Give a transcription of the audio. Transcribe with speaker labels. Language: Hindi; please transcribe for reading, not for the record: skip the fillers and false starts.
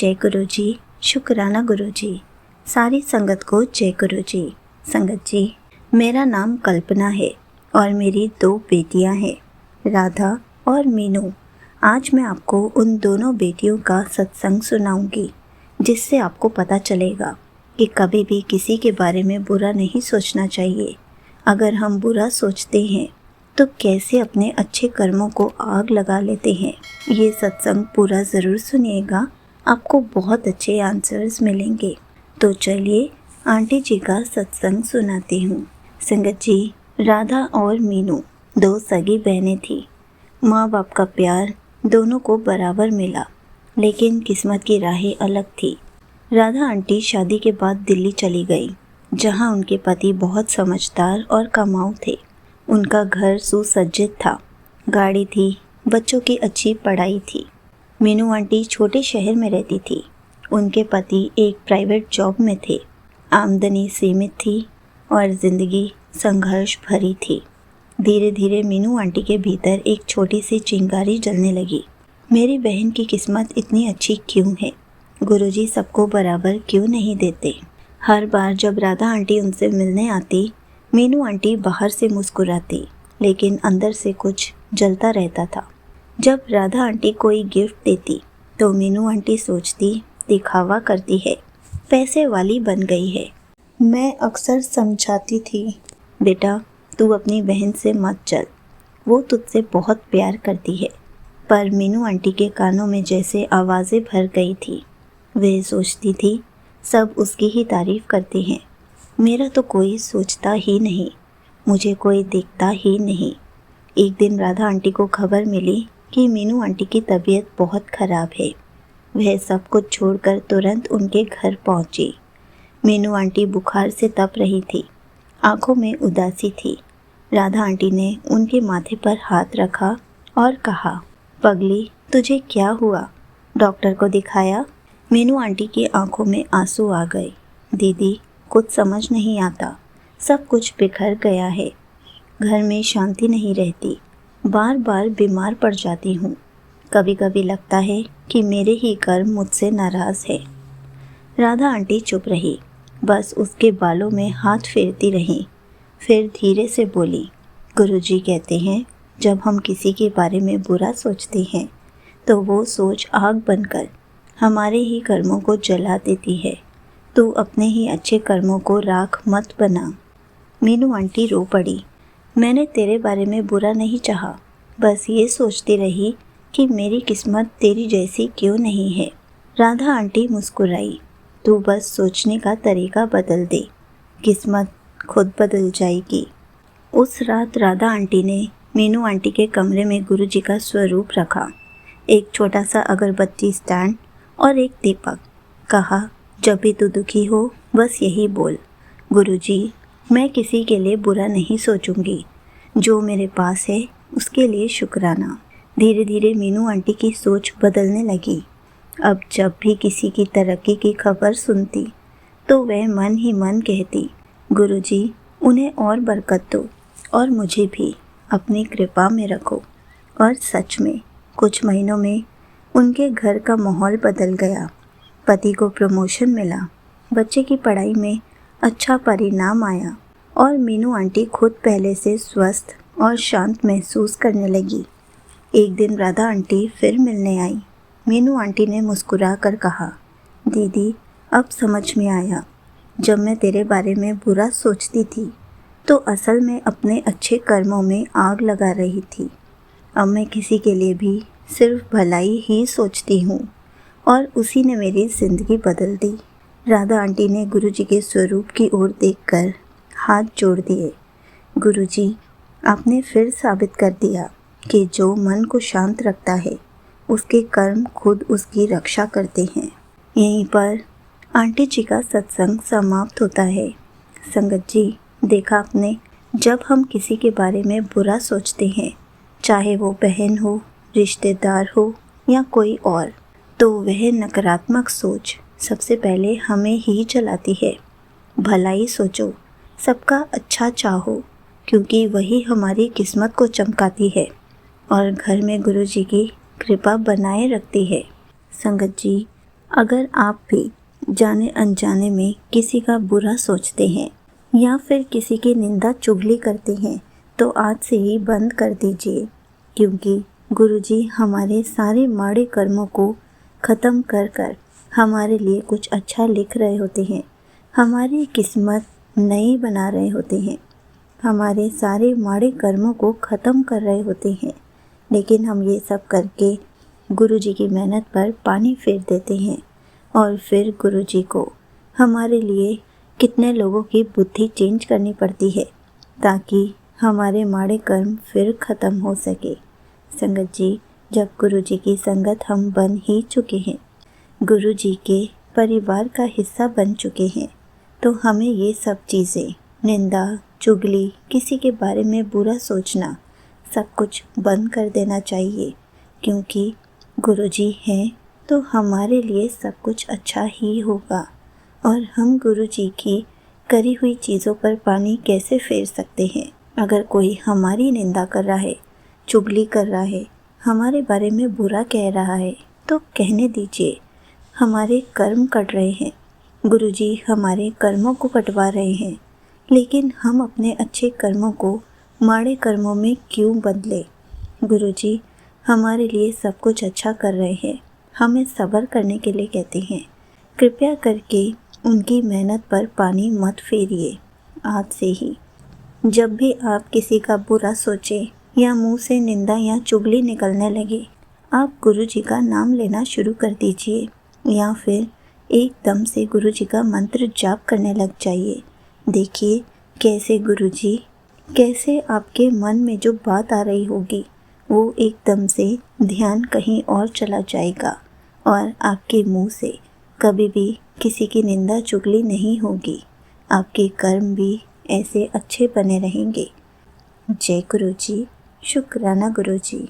Speaker 1: जय गुरु जी, शुक्राना गुरु जी। सारी संगत को जय गुरु जी। संगत जी, मेरा नाम कल्पना है और मेरी 2 बेटियां हैं, राधा और मीनू। आज मैं आपको उन दोनों बेटियों का सत्संग सुनाऊंगी, जिससे आपको पता चलेगा कि कभी भी किसी के बारे में बुरा नहीं सोचना चाहिए। अगर हम बुरा सोचते हैं तो कैसे अपने अच्छे कर्मों को आग लगा लेते हैं। ये सत्संग पूरा ज़रूर सुनिएगा, आपको बहुत अच्छे आंसर्स मिलेंगे। तो चलिए आंटी जी का सत्संग सुनाती हूँ। संगत जी, राधा और मीनू 2 सगी बहनें थी। माँ बाप का प्यार दोनों को बराबर मिला, लेकिन किस्मत की राहें अलग थी। राधा आंटी शादी के बाद दिल्ली चली गई, जहाँ उनके पति बहुत समझदार और कमाऊ थे। उनका घर सुसज्जित था, गाड़ी थी, बच्चों की अच्छी पढ़ाई थी। मीनू आंटी छोटे शहर में रहती थी। उनके पति एक प्राइवेट जॉब में थे। आमदनी सीमित थी और ज़िंदगी संघर्ष भरी थी। धीरे धीरे मीनू आंटी के भीतर एक छोटी सी चिंगारी जलने लगी। मेरी बहन की किस्मत इतनी अच्छी क्यों है? गुरुजी सबको बराबर क्यों नहीं देते? हर बार जब राधा आंटी उनसे मिलने आती, मीनू आंटी बाहर से मुस्कुराती, लेकिन अंदर से कुछ जलता रहता था। जब राधा आंटी कोई गिफ्ट देती तो मीनू आंटी सोचती दिखावा करती है, पैसे वाली बन गई है। मैं अक्सर समझाती थी, बेटा तू अपनी बहन से मत चल, वो तुझसे बहुत प्यार करती है। पर मीनू आंटी के कानों में जैसे आवाज़ें भर गई थी। वह सोचती थी सब उसकी ही तारीफ़ करते हैं, मेरा तो कोई सोचता ही नहीं, मुझे कोई देखता ही नहीं। एक दिन राधा आंटी को खबर मिली कि मीनू आंटी की तबीयत बहुत ख़राब है। वह सब कुछ छोड़कर तुरंत उनके घर पहुंची। मीनू आंटी बुखार से तप रही थी, आंखों में उदासी थी। राधा आंटी ने उनके माथे पर हाथ रखा और कहा, पगली तुझे क्या हुआ? डॉक्टर को दिखाया? मीनू आंटी की आंखों में आंसू आ गए। दीदी कुछ समझ नहीं आता, सब कुछ बिखर गया है। घर में शांति नहीं रहती, बार बार बीमार पड़ जाती हूँ। कभी कभी लगता है कि मेरे ही कर्म मुझसे नाराज़ है। राधा आंटी चुप रही, बस उसके बालों में हाथ फेरती रही। फिर धीरे से बोली, गुरुजी कहते हैं जब हम किसी के बारे में बुरा सोचते हैं तो वो सोच आग बनकर हमारे ही कर्मों को जला देती है। तू अपने ही अच्छे कर्मों को राख मत बना। मीनू आंटी रो पड़ी। मैंने तेरे बारे में बुरा नहीं चाहा, बस ये सोचती रही कि मेरी किस्मत तेरी जैसी क्यों नहीं है। राधा आंटी मुस्कुराई, तू बस सोचने का तरीका बदल दे, किस्मत खुद बदल जाएगी। उस रात राधा आंटी ने मीनू आंटी के कमरे में गुरुजी का स्वरूप रखा, एक छोटा सा अगरबत्ती स्टैंड और एक दीपक। कहा, जब भी तू दुखी हो बस यही बोल, गुरुजी मैं किसी के लिए बुरा नहीं सोचूंगी, जो मेरे पास है उसके लिए शुक्राना। धीरे धीरे मीनू आंटी की सोच बदलने लगी। अब जब भी किसी की तरक्की की खबर सुनती तो वह मन ही मन कहती, गुरुजी उन्हें और बरकत दो और मुझे भी अपनी कृपा में रखो। और सच में कुछ महीनों में उनके घर का माहौल बदल गया। पति को प्रमोशन मिला, बच्चे की पढ़ाई में अच्छा परिणाम आया और मीनू आंटी खुद पहले से स्वस्थ और शांत महसूस करने लगी। एक दिन राधा आंटी फिर मिलने आई। मीनू आंटी ने मुस्कुरा कर कहा, दीदी अब समझ में आया, जब मैं तेरे बारे में बुरा सोचती थी तो असल में अपने अच्छे कर्मों में आग लगा रही थी। अब मैं किसी के लिए भी सिर्फ भलाई ही सोचती हूँ और उसी ने मेरी ज़िंदगी बदल दी। राधा आंटी ने गुरुजी के स्वरूप की ओर देखकर हाथ जोड़ दिए। गुरुजी आपने फिर साबित कर दिया कि जो मन को शांत रखता है उसके कर्म खुद उसकी रक्षा करते हैं। यहीं पर आंटी जी का सत्संग समाप्त होता है। संगत जी, देखा आपने, जब हम किसी के बारे में बुरा सोचते हैं, चाहे वो बहन हो, रिश्तेदार हो या कोई और, तो वह नकारात्मक सोच सबसे पहले हमें ही जलाती है। भलाई सोचो, सबका अच्छा चाहो, क्योंकि वही हमारी किस्मत को चमकाती है और घर में गुरुजी की कृपा बनाए रखती है। संगत जी, अगर आप भी जाने अनजाने में किसी का बुरा सोचते हैं या फिर किसी की निंदा चुगली करते हैं तो आज से ही बंद कर दीजिए, क्योंकि गुरुजी हमारे सारे माड़े कर्मों को ख़त्म कर कर हमारे लिए कुछ अच्छा लिख रहे होते हैं, हमारी किस्मत नई बना रहे होते हैं, हमारे सारे माड़े कर्मों को ख़त्म कर रहे होते हैं। लेकिन हम ये सब करके गुरुजी की मेहनत पर पानी फेर देते हैं और फिर गुरुजी को हमारे लिए कितने लोगों की बुद्धि चेंज करनी पड़ती है ताकि हमारे माड़े कर्म फिर ख़त्म हो सके। संगत जी, जब गुरुजी की संगत हम बन ही चुके हैं, गुरुजी के परिवार का हिस्सा बन चुके हैं, तो हमें ये सब चीज़ें, निंदा, चुगली, किसी के बारे में बुरा सोचना, सब कुछ बंद कर देना चाहिए, क्योंकि गुरुजी हैं तो हमारे लिए सब कुछ अच्छा ही होगा। और हम गुरुजी की करी हुई चीज़ों पर पानी कैसे फेर सकते हैं? अगर कोई हमारी निंदा कर रहा है, चुगली कर रहा है, हमारे बारे में बुरा कह रहा है, तो कहने दीजिए। हमारे कर्म कट रहे हैं, गुरुजी हमारे कर्मों को कटवा रहे हैं, लेकिन हम अपने अच्छे कर्मों को माड़े कर्मों में क्यों बदले? गुरुजी हमारे लिए सब कुछ अच्छा कर रहे हैं, हमें सब्र करने के लिए कहते हैं। कृपया करके उनकी मेहनत पर पानी मत फेरिए। आज से ही जब भी आप किसी का बुरा सोचें या मुंह से निंदा या चुगली निकलने लगे, आप गुरुजी का नाम लेना शुरू कर दीजिए या फिर एकदम से गुरुजी का मंत्र जाप करने लग जाइए। देखिए कैसे आपके मन में जो बात आ रही होगी वो एकदम से ध्यान कहीं और चला जाएगा और आपके मुंह से कभी भी किसी की निंदा चुगली नहीं होगी। आपके कर्म भी ऐसे अच्छे बने रहेंगे। जय गुरुजी। शुक्राना गुरुजी।